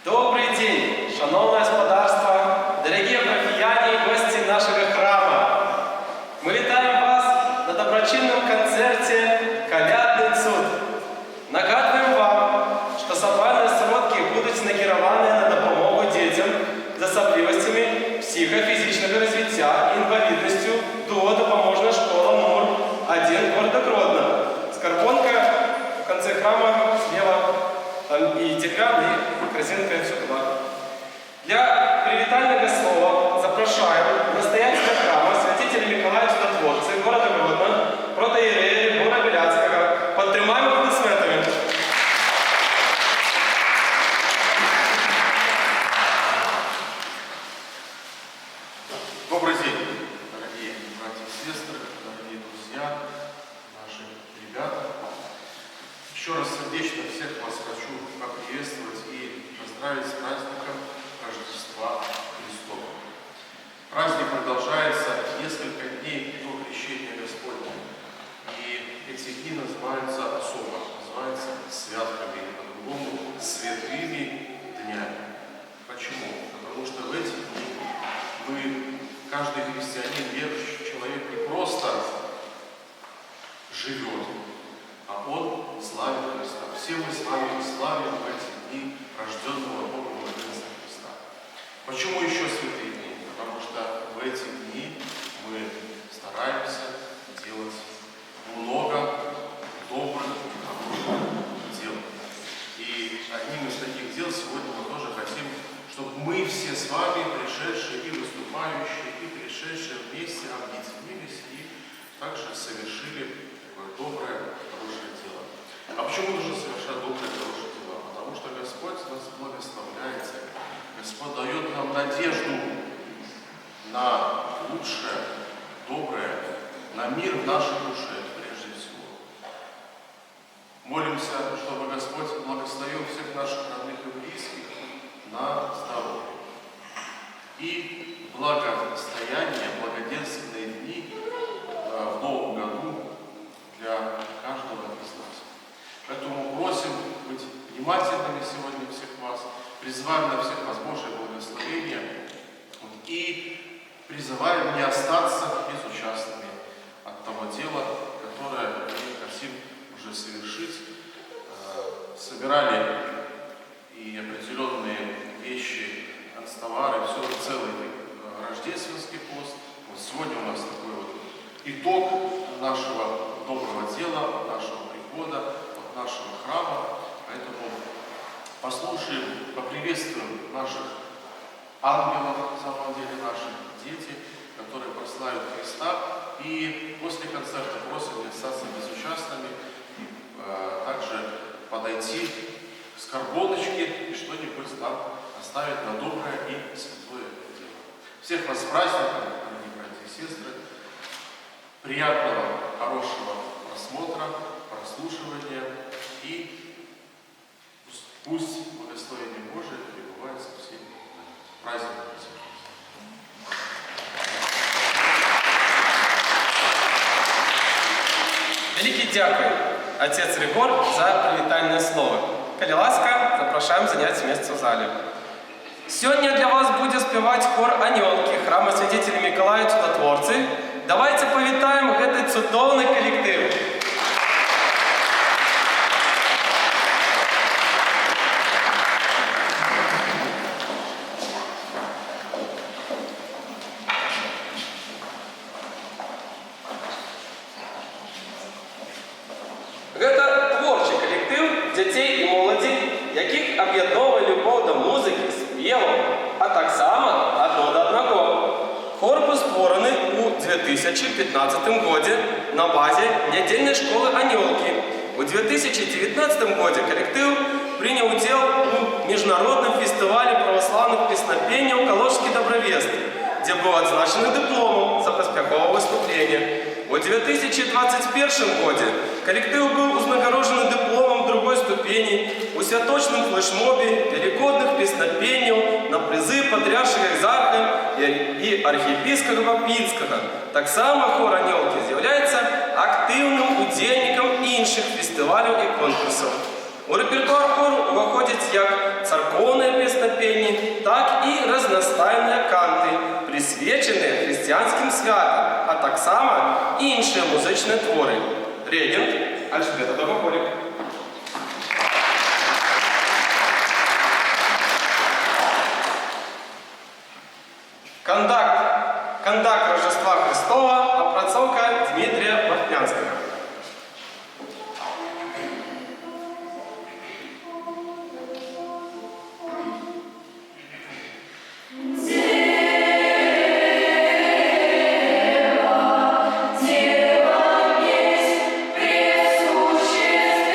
Добрий день, шановне господарство, дорогі парафіяни і гості нашого храму. Ми вітаємо вас на доброчинному концерті «Колядний цуд». Нагадуємо вам, що собрані сродки будуть накеровані на допомогу дітям з особливостями психофізичного розвиття і інвалідністю до допоможна школа номер 1 города Гродно. Скорбонка в конце храма слева, там и декан, и корзинка, и все туда. Для привитального слова запрошаем настоятеля храма святителя Миколая Чудотворца города Гродно, протоиерея Егора Беляцкого. Подтримаем аплодисментами. Добрый день, дорогие братья и сестры, дорогие друзья, наши ребята. Еще раз сердечно всех вас хочу поприветствовать и поздравить с праздником Рождества Христова. Праздник продолжается несколько дней до Крещения Господня. И эти дни называются особо, называются святками, или по-другому святыми днями. Почему? Потому что в эти дни каждый христианин, верующий человек не просто живет, а он славит Христа. Все мы с вами славим в эти дни рожденного Богом младенца Христа. Почему еще святые дни? Потому что в эти дни мы стараемся делать много добрых, хороших дел. И одним из таких дел сегодня мы тоже хотим, чтобы мы все с вами, пришедшие и выступающие, и пришедшие вместе объединились и также совершили такое доброе, хорошее дело. А почему нужно совершать доброе, хорошее дело? Потому что Господь нас благословляет, Господь дает нам надежду на лучшее, доброе, на мир в нашей душе прежде всего. Молимся, чтобы Господь благословил всех наших родных и близких на здоровье. И благосостояние, благоденственные дни в Новом году для каждого из нас. Поэтому просим быть внимательными сегодня всех вас, призываем на всех вас Божие благословение и призываем не остаться безучастными от того дела, которое мы хотим уже совершить. Собирали и определенные вещи, канцтовары, все целый рождественский пост. Вот сегодня у нас такой вот итог нашего доброго дела, нашего прихода, от нашего храма. Поэтому послушаем, поприветствуем наших ангелов, на самом деле наших дети, которые прославят Христа. И после концерта просим не остаться безучастными, также подойти к скорбоночке и что-нибудь там оставить на доброе и святое дело. Всех вас с праздником, дорогие братья и сестры. Приятного, хорошего просмотра, прослушивания и пусть благословение Божие пребывает со всеми. Праздником всех. Великий дякую, отец Ригор, за привітальне слово. Коли ласка, запрошаємо зайняти місце в залі. Сьогодні для вас буде співати хор «Аньолки» храма святителя Миколая Чудотворцы. Давайте повітаємо этот чудовний колектив. Гэта творчий колектив дітей і молоді, яких об'єднує любов до музики, співу, а так само одно до одного. Хор був створений у 2015 году на базі недільної школи «Аньолки». У 2019 году коллектив принял удел у Международном фестивале православных песнопений «Калужский Добровест», где был отзначен дипломом за поспеховое выступление. У 2021 году коллектив был узнагражден дипломом другой ступени у святочном флешмобе великодных песнопений на призы Патріаршого Екзарха и архиепископа Пинского. Так само хор «Аньолки» является активным удельником інших фестивалей и конкурсов. У репертуар хору уваходять як церковні піснопільні, так і разностайні канти, присвячені християнським святам, а так само інші музичні твори. Регент Альжбета Довгополік. Кондак Рождества Христова, опрацовка Дмитрия Бахнянского. Дева есть пресущество.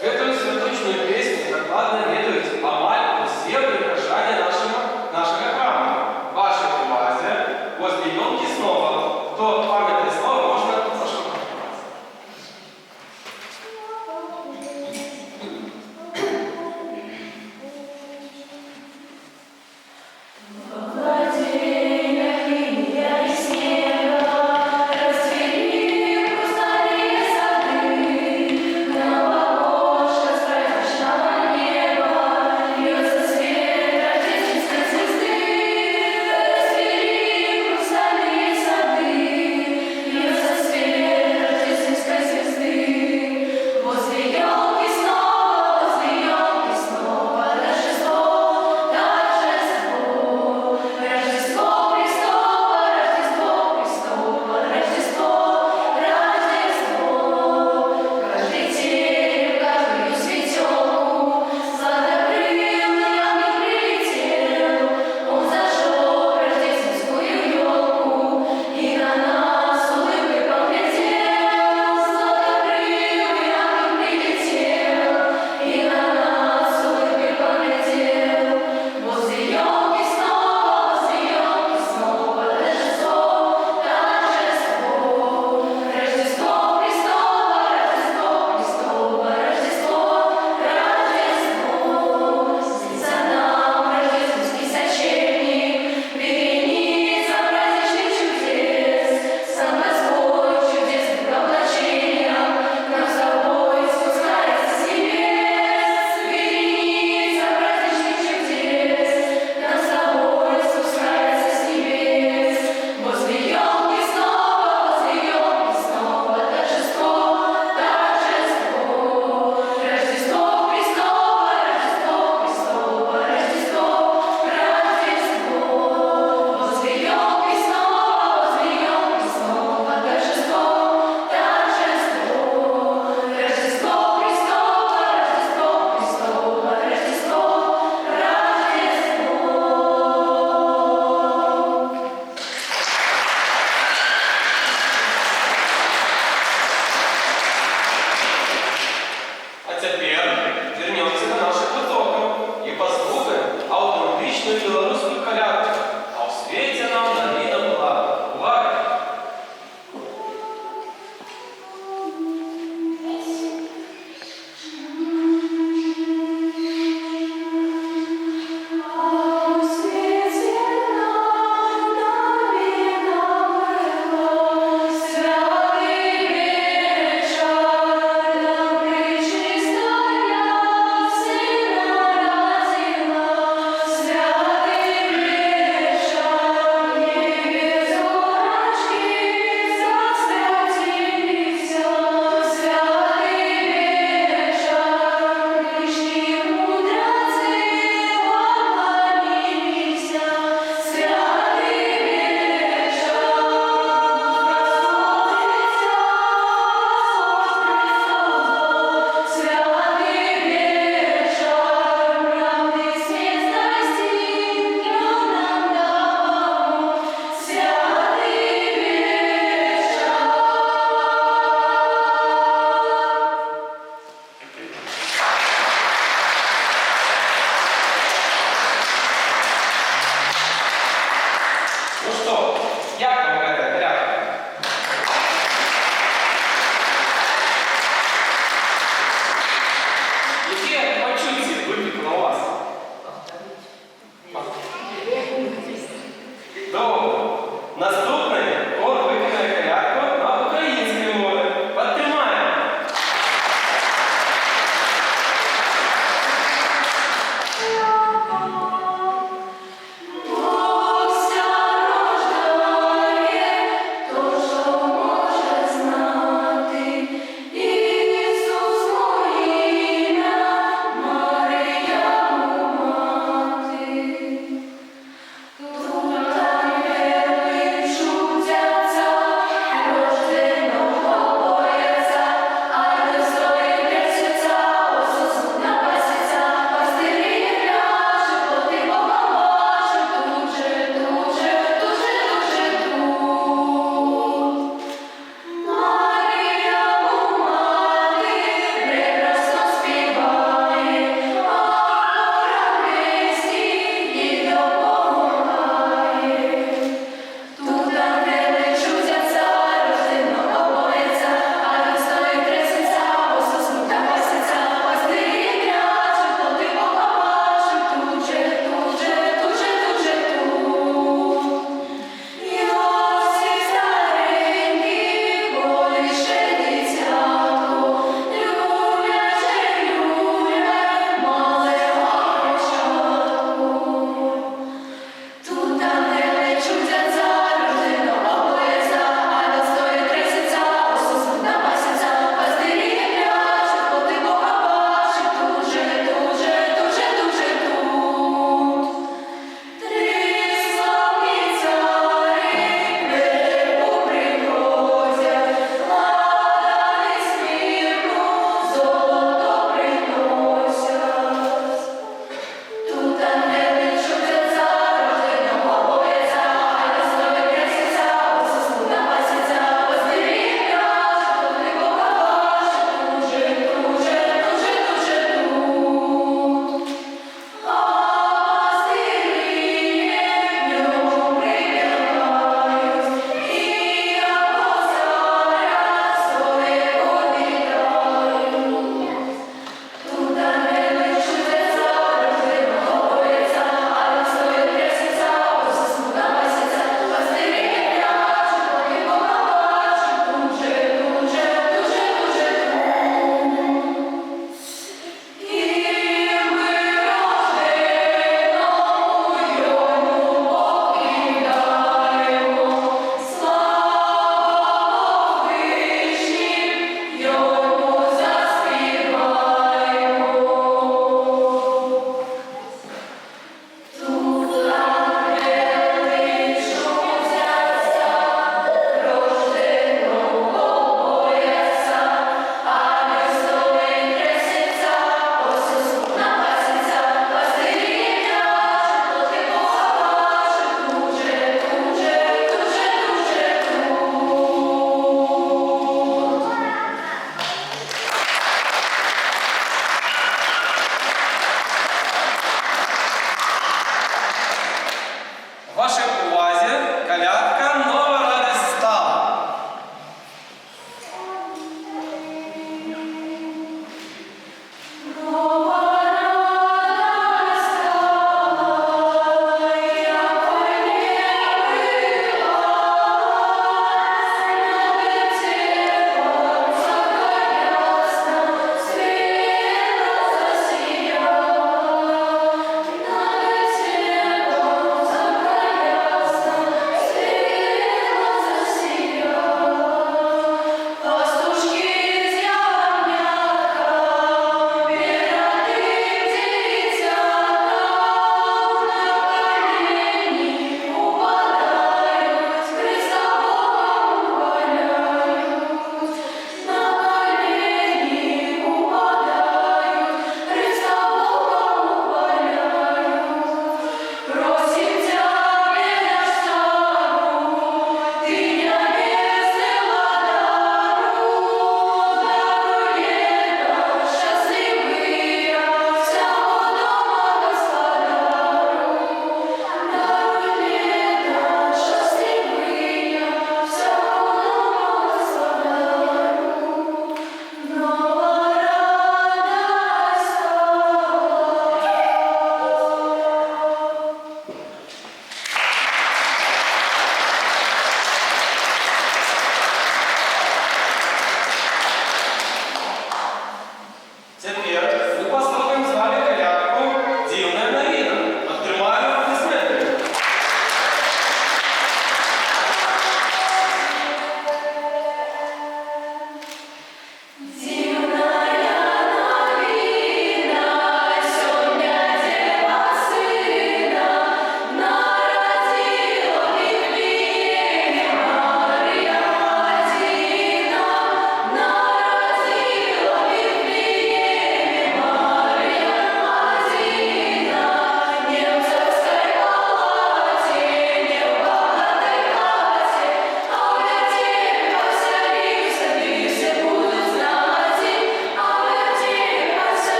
Эту святочную песню докладно ведают амаль все прихожане нашего храма. Ваша увазі, возле елки снова, то памятное слово можно пошукать. Расцвели пустые сады, новогодние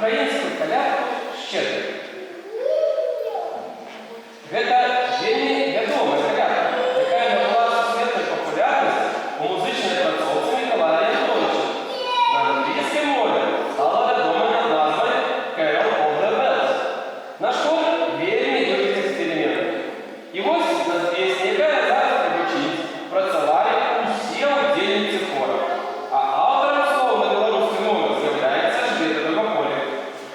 украинскую колядку «Щедрик». Это вельми вядомая колядка, якая набрала сусветную популярность у музычнай працоўцы Миколая Антоновича. На английской мове стала вядомой под назвой «Carol of the Bells». Наш хор вельми любит эксперименты. И вот на песне, якая зараз пригучить, працавалі усе удзельніцы хора. А автором слова на белорусской мове з'являється Альжбета Довгополик.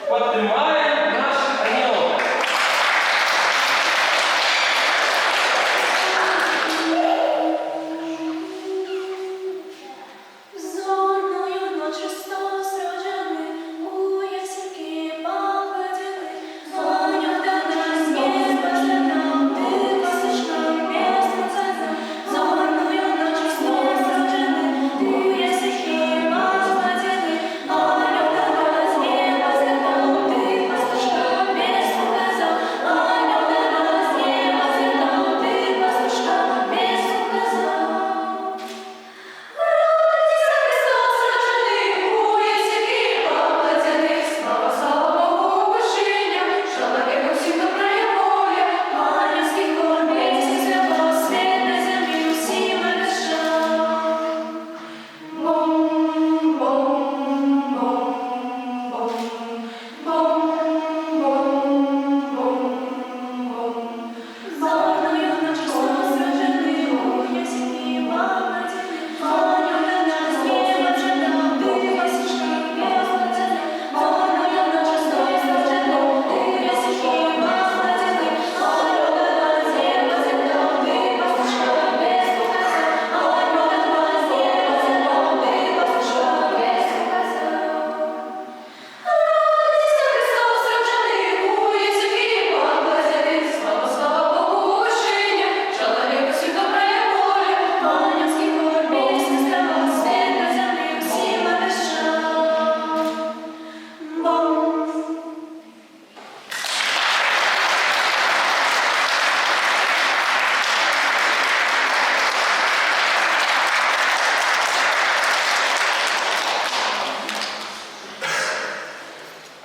Поднимаем наших ангелов. Зорною ночі Христос рождений, у ясенки покладений. Звоню до нас неба злетал, ты послышал песню царя. Зорною ночі Христос рождений, у ясенки покладений. Звоню до нас неба злетал, ты послышал песню царя. Звоню до нас неба злетал, ты послышал песню царя. Родиться Христос рождений, у ясенки покладений. Слава, слава Богу, Вышиня, человеку всім добрая воля. Ангельський хор, песни святого, свет на землі усім обещав. Бом, бом, бом, бом, бом, бом, бом, бом. Зорною ночі Христос рождений, у ясенки покладений. Звоню до нас неба злетал, ты послышал песню царя. Зорною ночі Христос рождений, у ясенки покладений. Звоню до нас неба злетал, ты послышал песню царя. Звоню до нас неба злетал, ты послышал песню царя. Родиться Христос рождений, у ясенки покладений. Слава, слава Богу, Вышиня, человеку всім добрая воля. Ангельський хор, песни співав, свет на землі всім обещав. Бом.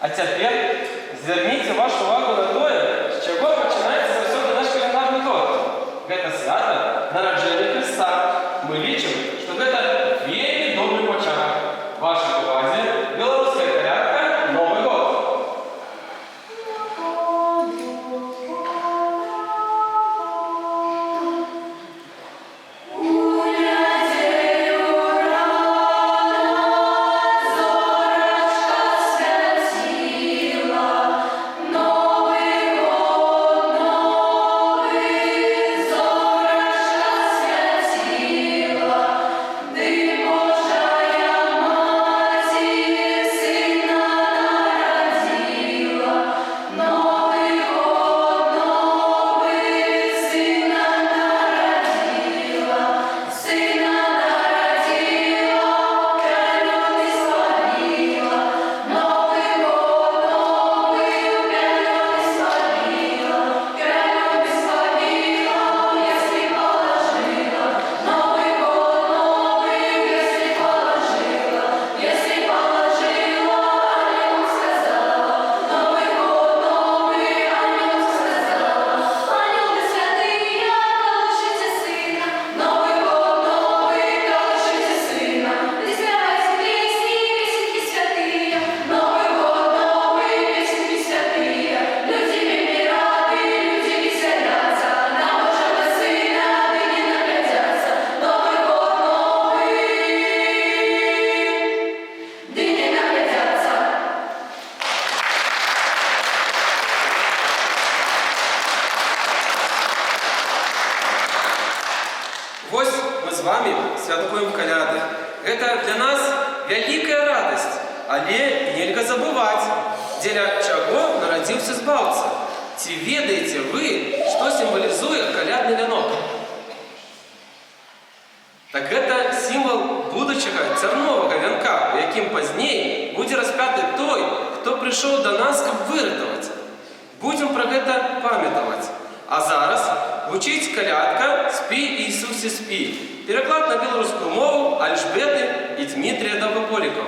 А тепер зверніть вашу увагу на те, з чого починається завжди наш календарний год. Це свято народження Христа. Ми лічимо, що це вельми добрий початок. Ваша увазі білоруська колядка «Новий год». Ось ми з вами святкуємо коляди. Це для нас велика радість, але нельзя забувати, для чого народився Збавця. Ці ведаєте ви, що символізує колядний вінок? Так це символ будучого тернового вінка, у яким пізніше буде розп'ятий той, хто прийшов до нас, щоб вирятувати. Будемо про це пам'ятати. А зараз звучить колядка «Спи, Ісусе, спи». Переклад на білоруську мову Альжбети і Дмитрія Довгополиков.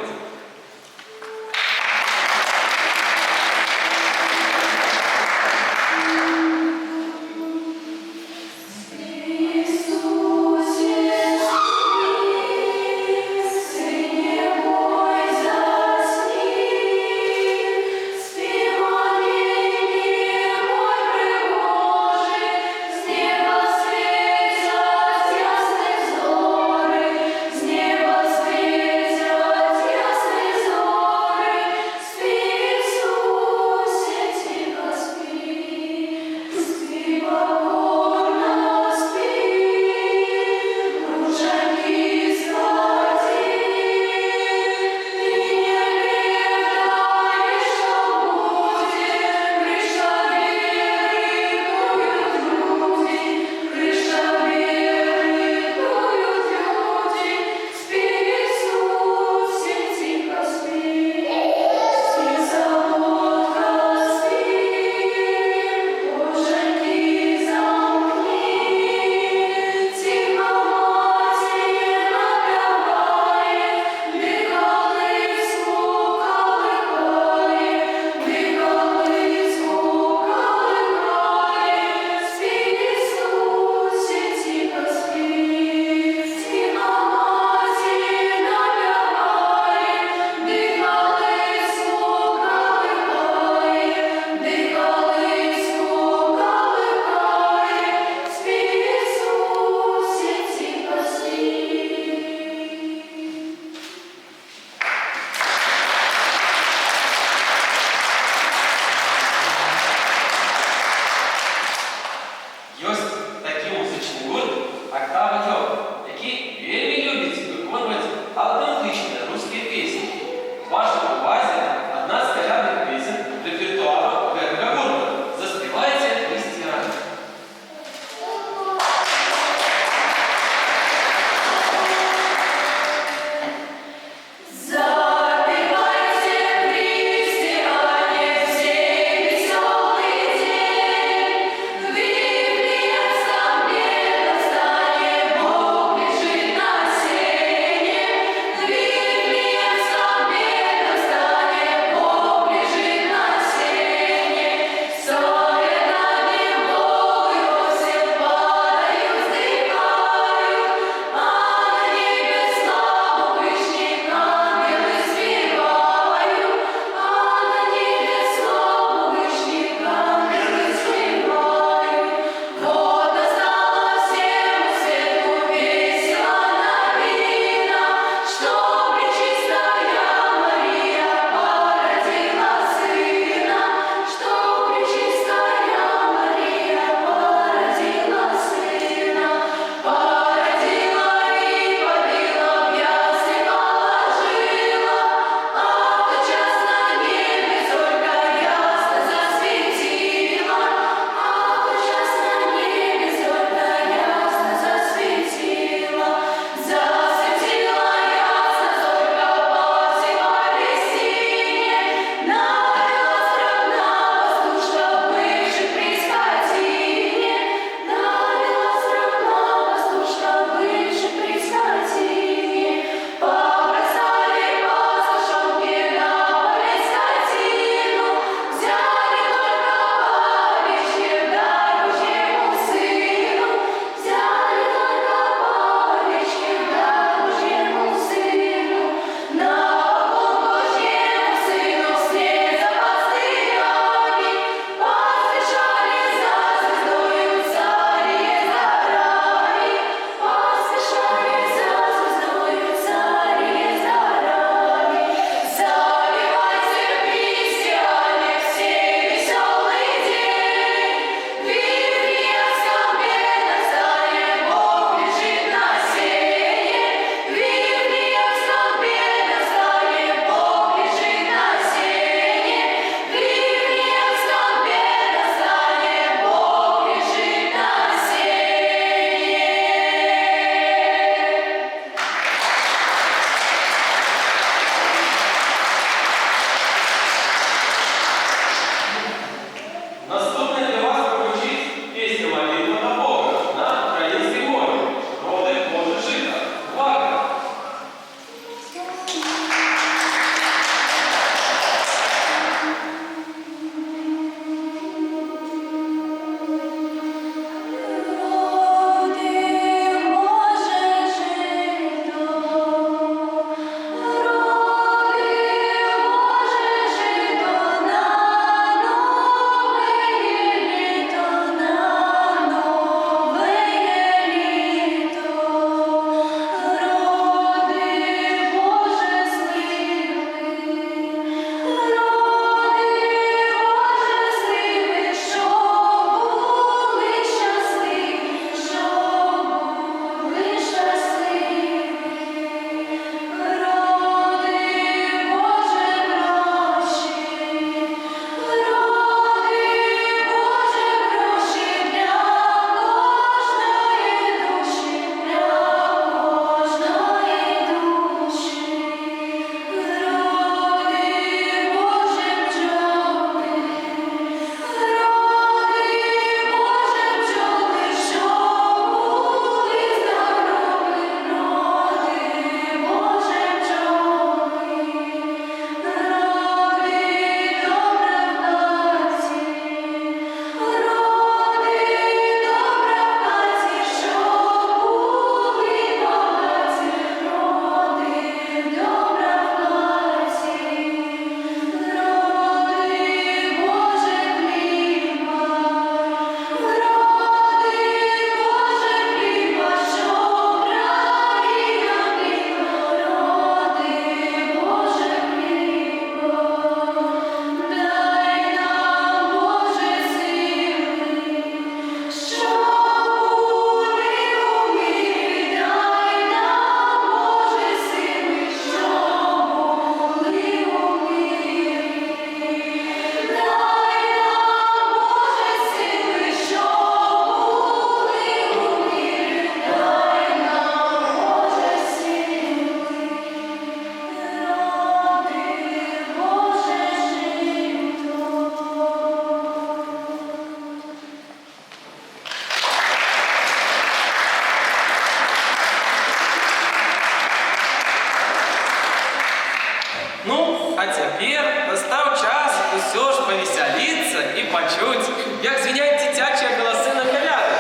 як звінять дитячі голоси на коляди.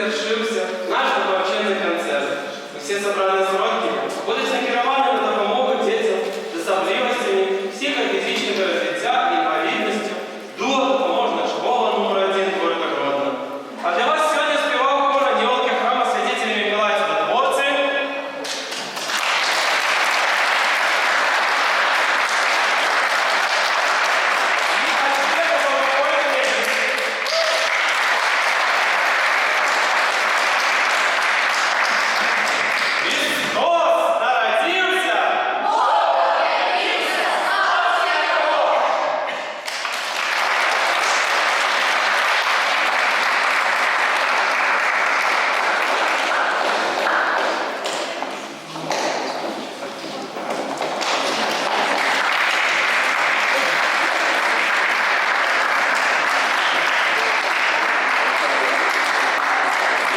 Завершився наш добровчений концерт. Усі собрані сродки будуть накеровані